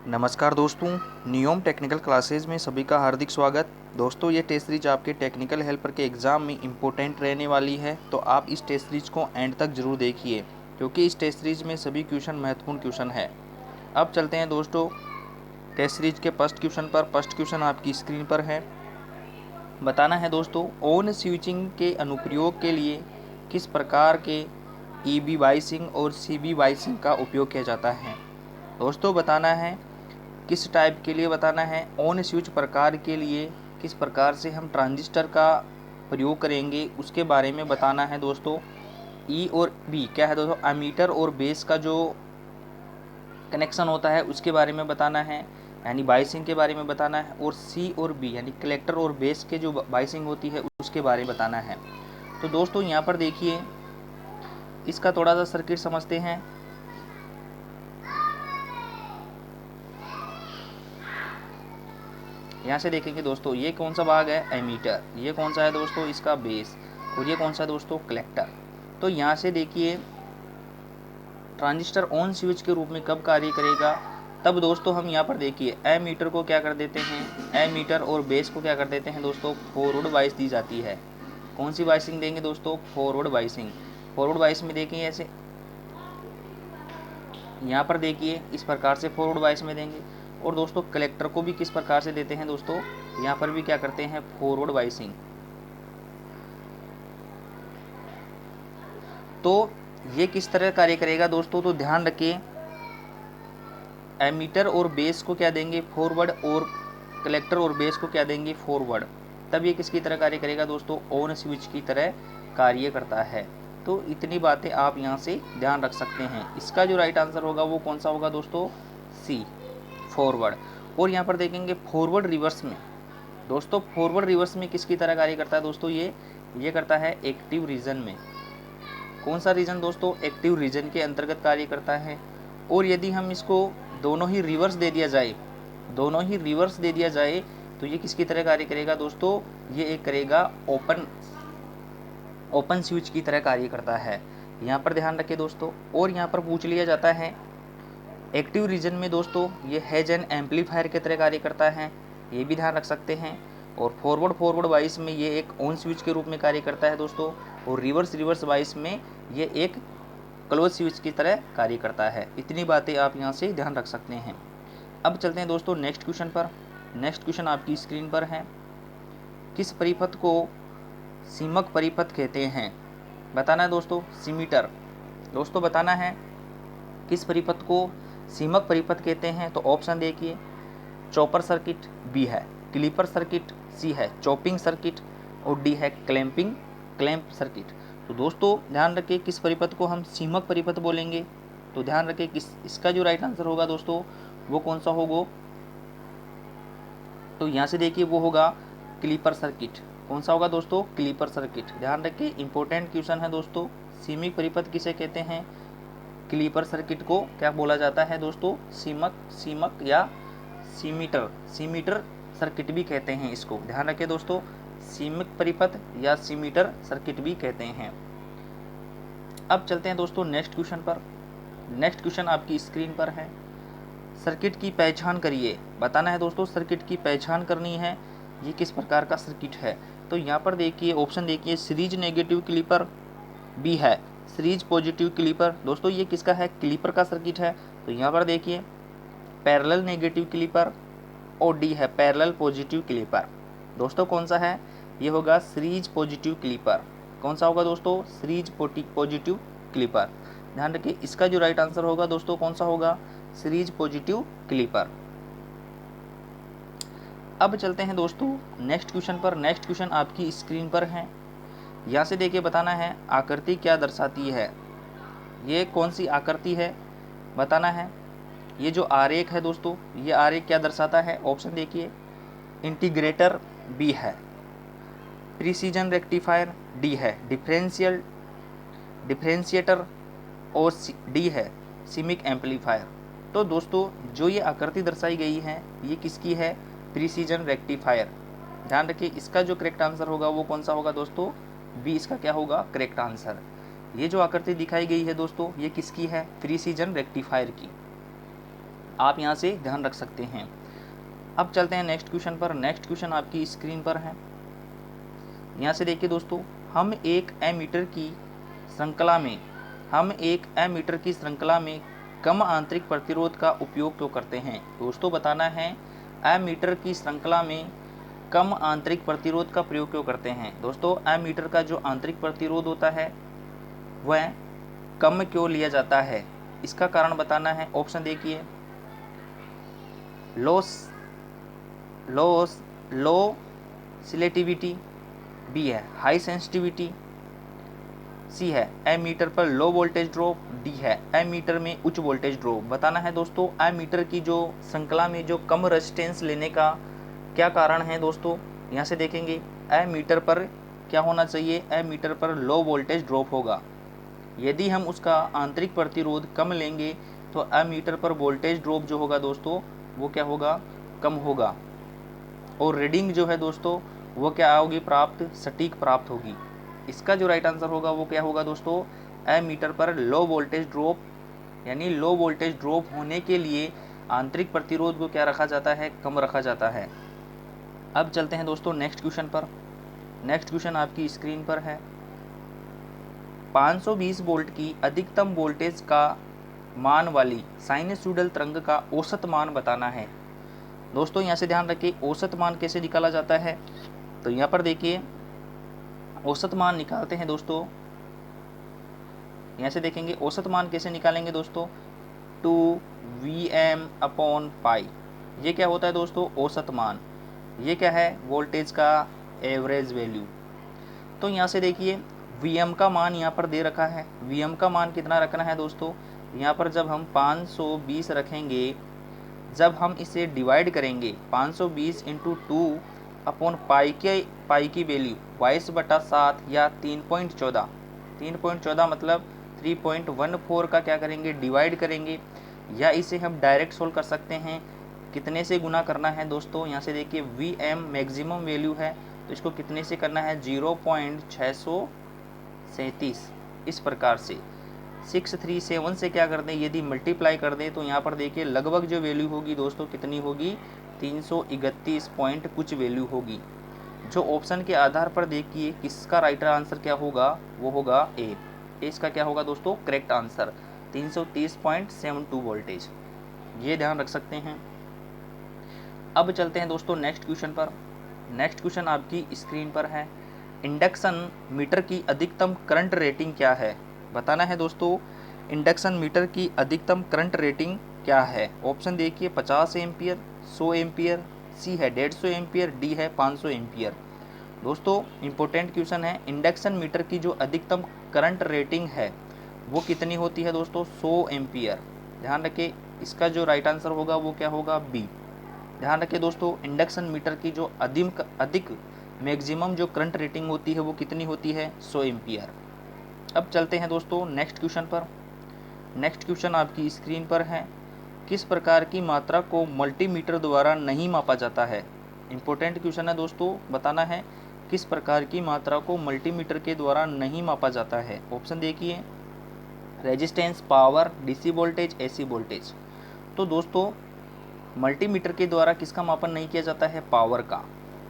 नमस्कार दोस्तों, NEOM technical classes में सभी का हार्दिक स्वागत। दोस्तों, ये टेस्ट सीरीज आपके टेक्निकल हेल्पर के एग्ज़ाम में इम्पोर्टेंट रहने वाली है, तो आप इस टेस्ट सीरीज को एंड तक ज़रूर देखिए, क्योंकि इस टेस्ट सीरीज में सभी क्वेश्चन महत्वपूर्ण क्वेश्चन है। अब चलते हैं दोस्तों टेस्ट सीरीज के फर्स्ट क्वेश्चन पर। फर्स्ट क्वेश्चन आपकी स्क्रीन पर है। बताना है दोस्तों, ऑन स्विचिंग के अनुप्रयोग के लिए किस प्रकार के ईबी वाइसिंग और सीबी वाइसिंग का उपयोग किया जाता है। दोस्तों, बताना है किस टाइप के लिए बताना है। ऑन स्विच प्रकार के लिए किस प्रकार से हम ट्रांजिस्टर का प्रयोग करेंगे उसके बारे में बताना है दोस्तों। ई और बी क्या है दोस्तों, एमीटर और बेस का जो कनेक्शन होता है उसके बारे में बताना है, यानी बाइसिंग के बारे में बताना है। और सी और बी यानी कलेक्टर और बेस के जो बाइसिंग होती है उसके बारे में बताना है। तो दोस्तों यहाँ पर देखिए, इसका थोड़ा सा सर्किट समझते हैं। यहाँ से देखेंगे दोस्तों, ये कौन सा भाग है, एमीटर। ये कौन सा है दोस्तों, इसका बेस। और ये कौन सा है दोस्तों, कलेक्टर। तो यहाँ से देखिए, ट्रांजिस्टर ऑन स्विच के रूप में कब कार्य करेगा, तब दोस्तों हम यहाँ पर देखिए एमीटर को क्या कर देते हैं, एमीटर और बेस को क्या कर देते हैं दोस्तों, फॉरवर्ड बाइस दी जाती है। कौन सी बाइसिंग देंगे दोस्तों, फॉरवर्ड बाइसिंग। फॉरवर्ड बाइस में देखिए ऐसे, यहाँ पर देखिए इस प्रकार से फॉरवर्ड बाइस में देंगे। और दोस्तों कलेक्टर को भी किस प्रकार से देते हैं दोस्तों, यहाँ पर भी क्या करते हैं, फॉरवर्ड बाइसिंग। तो ये किस तरह कार्य करेगा दोस्तों, तो ध्यान रखिए, एमीटर और बेस को क्या देंगे, फॉरवर्ड, और कलेक्टर और बेस को क्या देंगे, फॉरवर्ड। तब ये किसकी तरह कार्य करेगा दोस्तों, ऑन स्विच की तरह कार्य करता है। तो इतनी बातें आप यहाँ से ध्यान रख सकते हैं। इसका जो राइट आंसर होगा वो कौन सा होगा दोस्तों, सी, फॉरवर्ड। और यहाँ पर देखेंगे फॉरवर्ड रिवर्स में, दोस्तों फॉरवर्ड रिवर्स में किसकी तरह कार्य करता है दोस्तों, ये करता है एक्टिव रीजन में। कौन सा रीजन दोस्तों, एक्टिव रीजन के अंतर्गत कार्य करता है। और यदि हम इसको दोनों ही रिवर्स दे दिया जाए, दोनों ही रिवर्स दे दिया जाए, तो ये किसकी तरह कार्य करेगा दोस्तों, ये एक करेगा ओपन स्विच की तरह कार्य करता है। यहाँ पर ध्यान रखें दोस्तों। और यहाँ पर पूछ लिया जाता है, एक्टिव रीजन में दोस्तों ये हैज एन एम्पलीफायर की तरह कार्य करता है, ये भी ध्यान रख सकते हैं। और फॉरवर्ड वाइस में ये एक ऑन स्विच के रूप में कार्य करता है दोस्तों। और रिवर्स वाइस में ये एक क्लोज स्विच की तरह कार्य करता है। इतनी बातें आप यहाँ से ध्यान रख सकते हैं। अब चलते हैं दोस्तों नेक्स्ट क्वेश्चन पर। नेक्स्ट क्वेश्चन आपकी स्क्रीन पर है। किस परिपथ को सीमक परिपथ कहते हैं। बताना है दोस्तों, सीमीटर। दोस्तों बताना है किस परिपथ को सीमक परिपथ कहते हैं। तो ऑप्शन देखिए, चॉपर सर्किट, बी है क्लीपर सर्किट, सी है चॉपिंग सर्किट, और डी है क्लैंप सर्किट। तो दोस्तों ध्यान रखिए, किस परिपथ को हम सीमक परिपथ बोलेंगे। तो ध्यान रखिए किस इसका जो राइट आंसर होगा दोस्तों वो कौन सा होगा। तो यहाँ से देखिए वो होगा क्लीपर सर्किट। कौन सा होगा दोस्तों, क्लीपर सर्किट। ध्यान रखिए, इंपॉर्टेंट क्वेश्चन है दोस्तों। सीमिक परिपथ किसे कहते हैं, क्लीपर सर्किट को क्या बोला जाता है दोस्तों, सीमक या सीमीटर सर्किट भी कहते हैं इसको। ध्यान रखिए दोस्तों, सीमिक परिपथ या सीमीटर सर्किट भी कहते हैं। अब चलते हैं दोस्तों नेक्स्ट क्वेश्चन पर। नेक्स्ट क्वेश्चन आपकी स्क्रीन पर है। सर्किट की पहचान करिए। बताना है दोस्तों, सर्किट की पहचान करनी है, ये किस प्रकार का सर्किट है। तो यहाँ पर देखिए ऑप्शन देखिए, सीरीज नेगेटिव क्लीपर, बी है सीरीज पॉजिटिव क्लीपर। दोस्तों ये किसका है, क्लीपर का सर्किट है। तो यहाँ पर देखिए पैरेलल नेगेटिव क्लीपर, और डी है पैरेलल पॉजिटिव क्लीपर। दोस्तों कौन सा है, ये होगा सीरीज पॉजिटिव क्लीपर। कौन सा होगा दोस्तों, सीरीज पॉजिटिव क्लीपर। ध्यान रखिए, इसका जो राइट आंसर होगा दोस्तों कौन सा होगा, सीरीज पॉजिटिव क्लीपर। अब चलते हैं दोस्तों नेक्स्ट क्वेश्चन पर। नेक्स्ट क्वेश्चन आपकी स्क्रीन पर है। यहाँ से देखिए बताना है आकृति क्या दर्शाती है। ये कौन सी आकृति है बताना है। ये जो आरेख है दोस्तों, ये आरेख क्या दर्शाता है। ऑप्शन देखिए, इंटीग्रेटर, बी है प्रिसीजन रेक्टिफायर, डी है डिफरेंशिएटर, और डी है सीमिक एम्पलीफायर। तो दोस्तों जो ये आकृति दर्शाई गई है ये किसकी है, प्रिसीजन रेक्टिफायर। ध्यान रखिए, इसका जो करेक्ट आंसर होगा वो कौन सा होगा दोस्तों, बी इसका क्या होगा करेक्ट आंसर। ये जो आकृति दिखाई गई है दोस्तों ये किसकी है, प्रिसीजन रेक्टिफायर की। आप यहाँ से ध्यान रख सकते हैं। अब चलते हैं नेक्स्ट क्वेश्चन पर। नेक्स्ट क्वेश्चन आपकी स्क्रीन पर है। यहाँ से देखिए दोस्तों, हम एक एमीटर की श्रृंखला में कम आंतरिक प्रतिरोध का उपयोग क्यों करते हैं। दोस्तों बताना है एमीटर की श्रृंखला में कम आंतरिक प्रतिरोध का प्रयोग क्यों करते हैं। दोस्तों एमीटर का जो आंतरिक प्रतिरोध होता है वह कम क्यों लिया जाता है, इसका कारण बताना है। ऑप्शन देखिए, लो सिलेक्टिविटी, बी है हाई सेंसिटिविटी, सी है एमीटर पर लो वोल्टेज ड्रॉप, डी है एमीटर में उच्च वोल्टेज ड्रॉप। बताना है दोस्तों एमीटर की जो श्रृंखला में जो कम रेजिस्टेंस लेने का क्या कारण है। दोस्तों यहाँ से देखेंगे एमीटर पर क्या होना चाहिए, एमीटर पर लो वोल्टेज ड्रॉप होगा। यदि हम उसका आंतरिक प्रतिरोध कम लेंगे तो एमीटर पर वोल्टेज ड्रॉप जो होगा दोस्तों वो क्या होगा, कम होगा, और रीडिंग जो है दोस्तों वो क्या होगी, सटीक प्राप्त होगी। इसका जो राइट आंसर होगा वो क्या होगा दोस्तों, एमीटर पर लो वोल्टेज ड्रॉप, यानी लो वोल्टेज ड्रॉप होने के लिए आंतरिक प्रतिरोध को क्या रखा जाता है, कम रखा जाता है। अब चलते हैं दोस्तों नेक्स्ट क्वेश्चन पर। नेक्स्ट क्वेश्चन आपकी स्क्रीन पर है। 520 वोल्ट की अधिकतम वोल्टेज का मान वाली साइनसॉइडल तरंग का औसत मान बताना है। दोस्तों यहाँ से ध्यान रखिए औसत मान कैसे निकाला जाता है। तो यहाँ पर देखिए औसत मान निकालते हैं दोस्तों। यहाँ से देखेंगे औसत मान कैसे निकालेंगे दोस्तों, 2Vm/π। ये क्या होता है दोस्तों, औसत मान। ये क्या है, वोल्टेज का एवरेज वैल्यू। तो यहाँ से देखिए Vm का मान यहाँ पर दे रखा है। Vm का मान कितना रखना है दोस्तों, यहाँ पर जब हम 520 रखेंगे, जब हम इसे डिवाइड करेंगे 520 इंटू 2/π की वैल्यू 22/7 या 3.14, 3.14 मतलब 3.14 का क्या करेंगे, डिवाइड करेंगे, या इसे हम डायरेक्ट सोल्व कर सकते हैं। कितने से गुना करना है दोस्तों, यहाँ से देखिए Vm मैक्सिमम वैल्यू है तो इसको कितने से करना है, 0.637। इस प्रकार से 637 से क्या कर दें, यदि मल्टीप्लाई कर दें तो यहाँ पर देखिए लगभग जो वैल्यू होगी दोस्तों कितनी होगी, 331 पॉइंट कुछ वैल्यू होगी। जो ऑप्शन के आधार पर देखिए किसका राइट आंसर क्या होगा, वो होगा ए। इसका क्या होगा दोस्तों, करेक्ट आंसर 330.72 वोल्टेज। ये ध्यान रख सकते हैं। अब चलते हैं दोस्तों नेक्स्ट क्वेश्चन पर। नेक्स्ट क्वेश्चन आपकी स्क्रीन पर है। इंडक्शन मीटर की अधिकतम करंट रेटिंग क्या है। बताना है दोस्तों इंडक्शन मीटर की अधिकतम करंट रेटिंग क्या है। ऑप्शन देखिए 50 एम्पियर, 100 एम्पियर, सी है 150 एम्पियर, डी है 500 एम्पियर। दोस्तों इंपॉर्टेंट क्वेश्चन है। इंडक्शन मीटर की जो अधिकतम करंट रेटिंग है वो कितनी होती है दोस्तों, 100 एम्पियर। ध्यान रखिए इसका जो राइट आंसर होगा वो क्या होगा, बी। ध्यान रखिए दोस्तों इंडक्शन मीटर की जो अधिक मैक्सिमम जो करंट रेटिंग होती है वो कितनी होती है, 100 एम्पियर। अब चलते हैं दोस्तों नेक्स्ट क्वेश्चन पर। नेक्स्ट क्वेश्चन आपकी स्क्रीन पर है। किस प्रकार की मात्रा को मल्टीमीटर द्वारा नहीं मापा जाता है। इंपॉर्टेंट क्वेश्चन है दोस्तों, बताना है किस प्रकार की मात्रा को मल्टीमीटर के द्वारा नहीं मापा जाता है। ऑप्शन देखिए resistance, power, DC voltage, AC voltage. तो दोस्तों मल्टीमीटर के द्वारा किसका मापन नहीं किया जाता है, पावर का।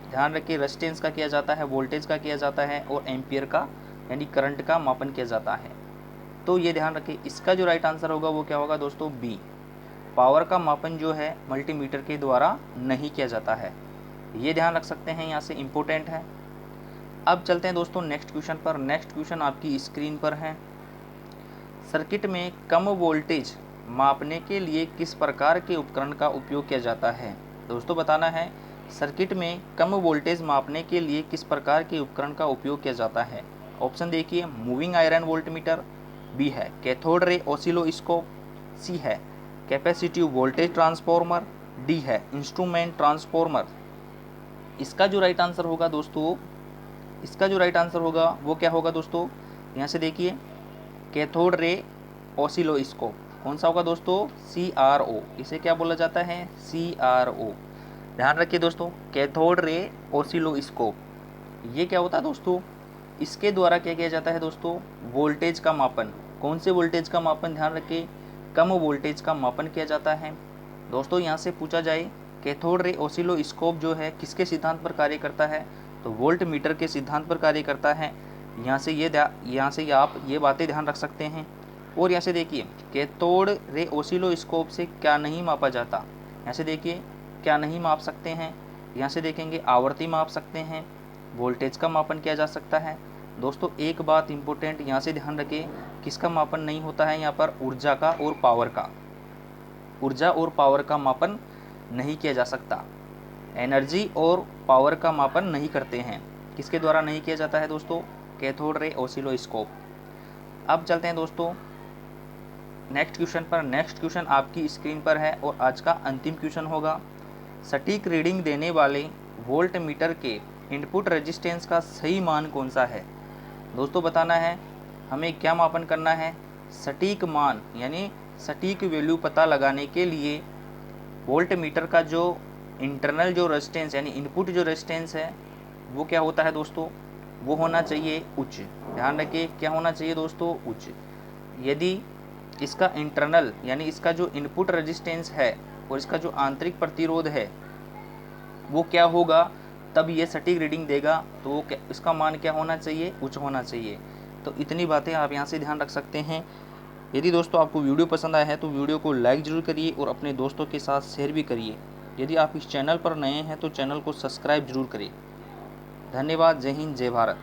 ध्यान रखिए रेजिस्टेंस का किया जाता है, वोल्टेज का किया जाता है, और एम्पियर का यानी करंट का मापन किया जाता है। तो ये ध्यान रखिए इसका जो राइट आंसर होगा वो क्या होगा दोस्तों, बी। पावर का मापन जो है मल्टीमीटर के द्वारा नहीं किया जाता है। ये ध्यान रख सकते हैं, यहाँ से इम्पोर्टेंट है। अब चलते हैं दोस्तों नेक्स्ट क्वेश्चन पर। नेक्स्ट क्वेश्चन आपकी स्क्रीन पर है। सर्किट में कम वोल्टेज मापने के लिए किस प्रकार के उपकरण का उपयोग किया जाता है। दोस्तों बताना है सर्किट में कम वोल्टेज मापने के लिए किस प्रकार के उपकरण का उपयोग किया जाता है। ऑप्शन देखिए मूविंग आयरन वोल्टमीटर, बी है कैथोड रे ऑसिलोस्कोप, सी है कैपेसिटिव वोल्टेज ट्रांसफॉर्मर, डी है इंस्ट्रूमेंट ट्रांसफॉर्मर। इसका जो राइट आंसर होगा दोस्तों, इसका जो राइट आंसर होगा वो क्या होगा दोस्तों, यहाँ से देखिए कैथोड रे ऑसिलोस्कोप। कौन सा होगा दोस्तों, CRO। इसे क्या बोला जाता है, CRO। ध्यान रखिए दोस्तों कैथोड रे ऑसिलोस्कोप ये क्या होता है दोस्तों, इसके द्वारा क्या किया जाता है दोस्तों, वोल्टेज का मापन। कौन से वोल्टेज का मापन, ध्यान रखिए कम वोल्टेज का मापन किया जाता है। दोस्तों यहाँ से पूछा जाए कैथोड रे ऑसिलोस्कोप जो है किसके सिद्धांत पर कार्य करता है, तो वोल्ट मीटर के सिद्धांत पर कार्य करता है। यहाँ से आप ये बातें ध्यान रख सकते हैं। और यहाँ से देखिए कैथोड रे ऑसिलोस्कोप से क्या नहीं मापा जाता, यहाँ से देखिए क्या नहीं माप सकते हैं। यहाँ से देखेंगे आवृत्ति माप सकते हैं, वोल्टेज का मापन किया जा सकता है। दोस्तों एक बात इम्पोर्टेंट यहाँ से ध्यान रखें, किसका मापन नहीं होता है यहाँ पर, ऊर्जा का और पावर का। ऊर्जा और पावर का मापन नहीं किया जा सकता, एनर्जी और पावर का मापन नहीं करते हैं। किसके द्वारा नहीं किया जाता है दोस्तों, कैथोड रे ऑसिलोस्कोप। अब चलते हैं दोस्तों नेक्स्ट क्वेश्चन पर। नेक्स्ट क्वेश्चन आपकी स्क्रीन पर है और आज का अंतिम क्वेश्चन होगा, सटीक रीडिंग देने वाले वोल्ट मीटर के इनपुट रेजिस्टेंस का सही मान कौन सा है। दोस्तों बताना है हमें क्या मापन करना है, सटीक मान यानी सटीक वैल्यू पता लगाने के लिए वोल्ट मीटर का जो इंटरनल जो रेजिस्टेंस यानी इनपुट जो रेजिस्टेंस है वो क्या होता है दोस्तों, वो होना चाहिए उच्च। ध्यान रखिए क्या होना चाहिए दोस्तों, उच्च। यदि इसका इंटरनल यानी इसका जो इनपुट रेजिस्टेंस है और इसका जो आंतरिक प्रतिरोध है वो क्या होगा, तब ये सटीक रीडिंग देगा। तो वो इसका मान क्या होना चाहिए, उच्च होना चाहिए। तो इतनी बातें आप यहाँ से ध्यान रख सकते हैं। यदि दोस्तों आपको वीडियो पसंद आया है तो वीडियो को लाइक ज़रूर करिए और अपने दोस्तों के साथ शेयर भी करिए। यदि आप इस चैनल पर नए हैं तो चैनल को सब्सक्राइब जरूर करिए। धन्यवाद। जय हिंद, जय भारत।